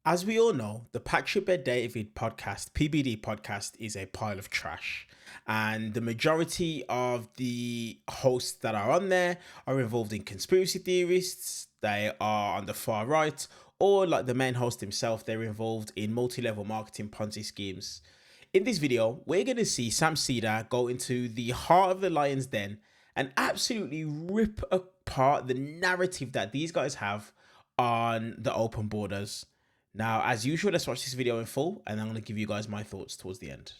As we all know, the Patrick Bet-David podcast, PBD podcast, is a pile of trash. And the majority of the hosts that are on there are involved in conspiracy theorists. They are on the far right, or like the main host himself, they're involved in multi-level marketing Ponzi schemes. In this video, we're going to see Sam Seder go into the heart of the lion's den and absolutely rip apart the narrative that these guys have on the open borders. Now, as usual, let's watch this video in full, and I'm going to give you guys my thoughts towards the end.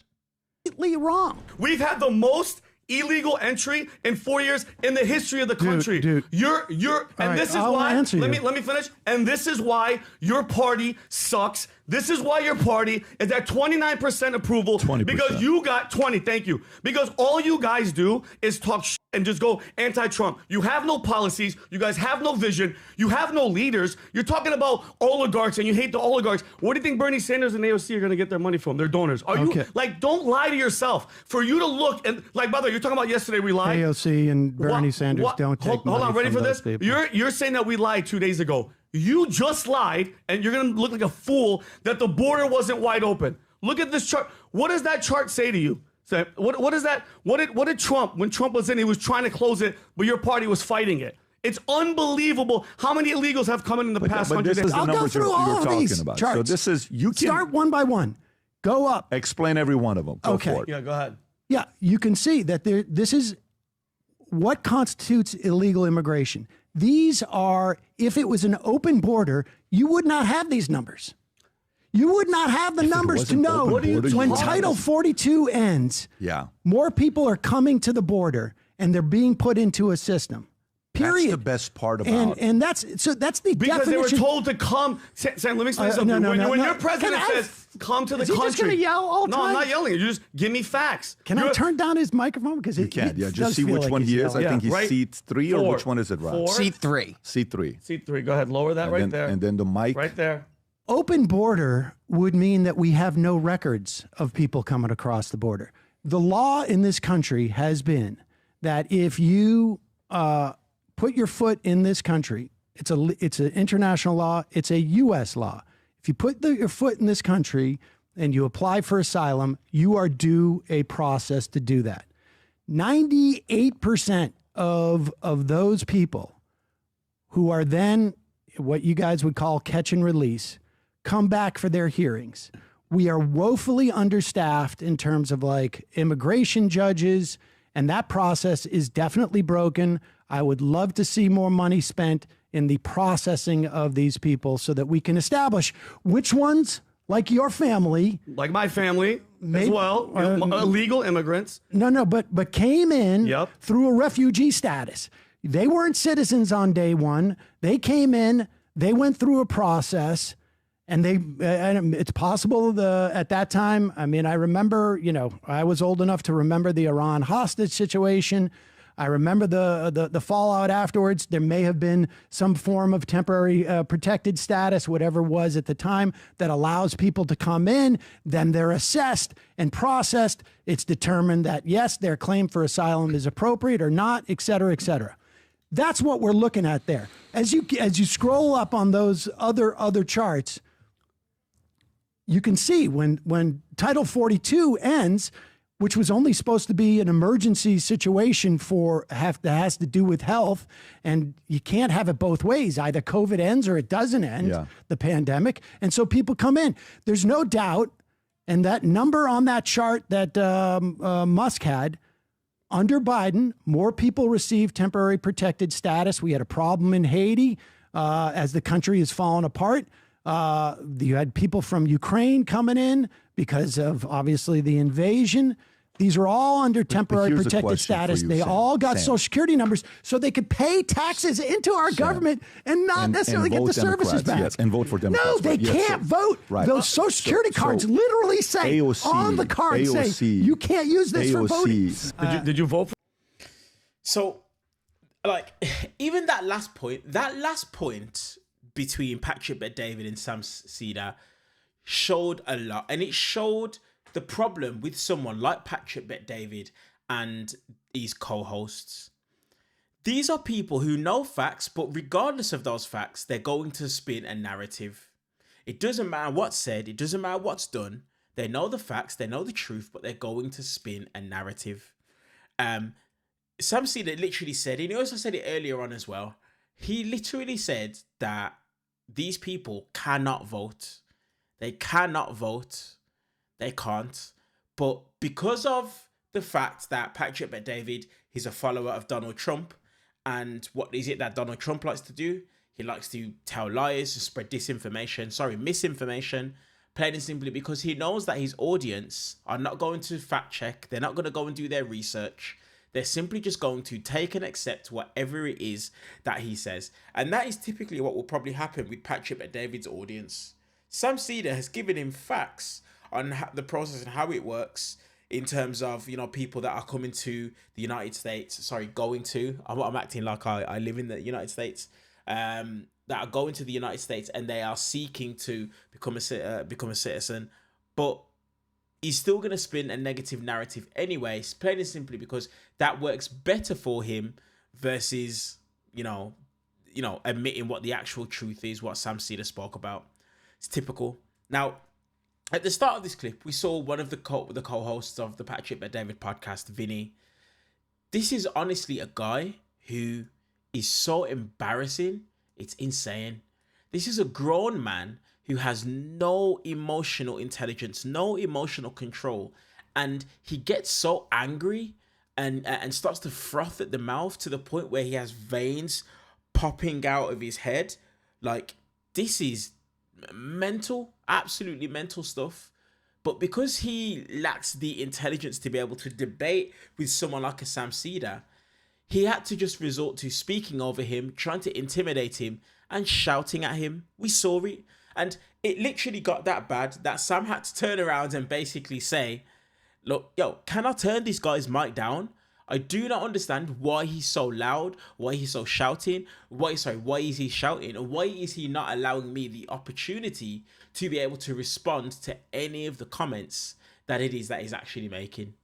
Completely wrong. We've had the most illegal entry in 4 years in the history of the country. Dude. You're, and right, this is I'll why. answer Let you. me finish. And this is why your party sucks. This is why your party is at 29% approval. 20%. Because you got 20. Thank you. Because all you guys do is talk shit and just go anti-Trump. You have no policies. You guys have no vision. You have no leaders. You're talking about oligarchs and you hate the oligarchs. Where do you think Bernie Sanders and AOC are going to get their money from? Their donors. Are Okay. you like? Don't lie to yourself. For you to look and like, by the way, you're talking about yesterday we lied. AOC and Bernie Sanders don't take Hold on, money ready from for those this? people. You're saying that we lied 2 days ago. You just lied, and you're gonna look like a fool that the border wasn't wide open. Look at this chart. What does that chart say to you? Say, what is that? What did Trump, when Trump was in, he was trying to close it, but your party was fighting it. It's unbelievable how many illegals have come in the past But 100 this days. is the I'll go numbers through you're all of talking these about. charts. So this is, you can Start one by one. Go up. explain every one of them. Go Okay. for it. Yeah, go ahead. Yeah, you can see that this is what constitutes illegal immigration. These are, if it was an open border, you would not have these numbers. You would not have the numbers to wasn't know open border, you when wouldn't. Title 42 ends, Yeah. more people are coming to the border and they're being put into a system. Period. That's the best part about and that's the Because definition. they were told to come. Sam, let me explain something. no, when no. your president Can I- says, come to the Is he country. just gonna yell all No, time? I'm not yelling. You just give me facts. Can I You're- turn down his microphone? Because You can't. Yeah, just see which one he is. I think he's right? seat 3 or Four. which one is it, Rob? Four. Seat 3. Seat 3. Seat 3. Go ahead. Lower that right then, there. And then the mic. Right there. Open border would mean that we have no records of people coming across the border. The law in this country has been that if you put your foot in this country, it's an international law, it's a U.S. law. If you put your foot in this country and you apply for asylum, you are due a process to do that. 98% of those people who are then what you guys would call catch and release come back for their hearings. We are woefully understaffed in terms of like immigration judges, and that process is definitely broken. I would love to see more money spent in the processing of these people so that we can establish which ones, like your family, Like my family as Maybe- well. Illegal immigrants. but came in Yep. through a refugee status. They weren't citizens on day one. They came in, they went through a process, and it's possible at that time, I mean, I remember, I was old enough to remember the Iran hostage situation. I remember the fallout afterwards. There may have been some form of temporary protected status, whatever it was at the time, that allows people to come in. Then they're assessed and processed. It's determined that, yes, their claim for asylum is appropriate or not, et cetera, et cetera. That's what we're looking at there. As you scroll up on those other charts, you can see when Title 42 ends, which was only supposed to be an emergency situation that has to do with health, and you can't have it both ways. Either COVID ends or it doesn't end, the pandemic. And so people come in. There's no doubt, and that number on that chart that Musk had, under Biden, more people received temporary protected status. We had a problem in Haiti as the country has fallen apart. You had people from Ukraine coming in because of obviously the invasion. These are all under temporary here's a protected question status. for you, They Sam. all got Sam. Social Security numbers so they could pay taxes into our government and not necessarily get vote the services Democrats, back. yes, and vote for Democrats, No, they right, yes, can't so- vote. right. Those Social Security cards literally say AOC, on the card say AOC, you can't use this for voting. Did you vote for? So, like, even that last point between Patrick Bet-David and Sam Seder showed a lot. And it showed the problem with someone like Patrick Bet-David and his co-hosts. These are people who know facts, but regardless of those facts, they're going to spin a narrative. It doesn't matter what's said. It doesn't matter what's done. They know the facts. They know the truth, but they're going to spin a narrative. Sam Seder literally said, and he also said it earlier on as well. He literally said that these people cannot vote. They cannot vote. They can't. But because of the fact that Patrick Bet-David is a follower of Donald Trump, and what is it that Donald Trump likes to do? He likes to tell lies, to spread misinformation, plain and simply because he knows that his audience are not going to fact check. They're not going to go and do their research. They're simply just going to take and accept whatever it is that he says. And that is typically what will probably happen with Patrick Bet-David's audience. Sam Seder has given him facts on the process and how it works in terms of, people that are coming to the United States. Going to. I'm acting like I live in the United States. That are going to the United States and they are seeking to become a citizen. But he's still going to spin a negative narrative anyway, plain and simply because that works better for him versus, admitting what the actual truth is, what Sam Seder spoke about. It's typical. Now, at the start of this clip, we saw one of the co-hosts of the Patrick Bet-David podcast, Vinny. This is honestly a guy who is so embarrassing. It's insane. This is a grown man who has no emotional intelligence, no emotional control. And he gets so angry and starts to froth at the mouth to the point where he has veins popping out of his head. Like, this is mental, absolutely mental stuff. But because he lacks the intelligence to be able to debate with someone like a Sam Seder, he had to just resort to speaking over him, trying to intimidate him and shouting at him. We saw it. And it literally got that bad that Sam had to turn around and basically say, look, can I turn this guy's mic down? I do not understand why he's so loud, why he's so shouting, why is he shouting, and why is he not allowing me the opportunity to be able to respond to any of the comments that it is that he's actually making.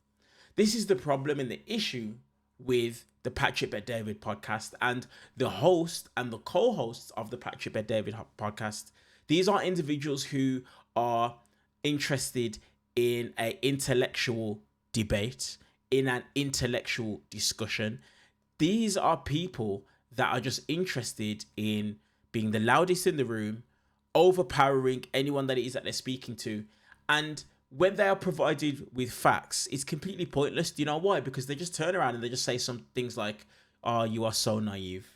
This is the problem and the issue with the Patrick Bet-David podcast and the host and the co-hosts of the Patrick Bet-David podcast. These are individuals who are interested in an intellectual debate, in an intellectual discussion. These are people that are just interested in being the loudest in the room, overpowering anyone that it is that they're speaking to. And when they are provided with facts, it's completely pointless. Do you know why? Because they just turn around and they just say some things like, oh, you are so naive.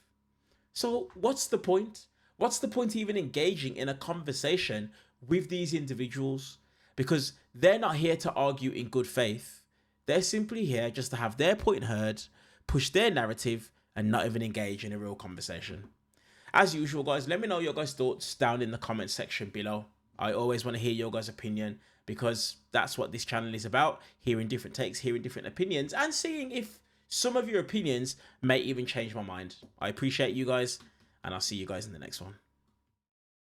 So what's the point? What's the point even engaging in a conversation with these individuals? Because they're not here to argue in good faith. They're simply here just to have their point heard, push their narrative, and not even engage in a real conversation. As usual, guys, let me know your guys' thoughts down in the comment section below. I always want to hear your guys' opinion because that's what this channel is about, hearing different takes, hearing different opinions, and seeing if some of your opinions may even change my mind. I appreciate you guys, and I'll see you guys in the next one.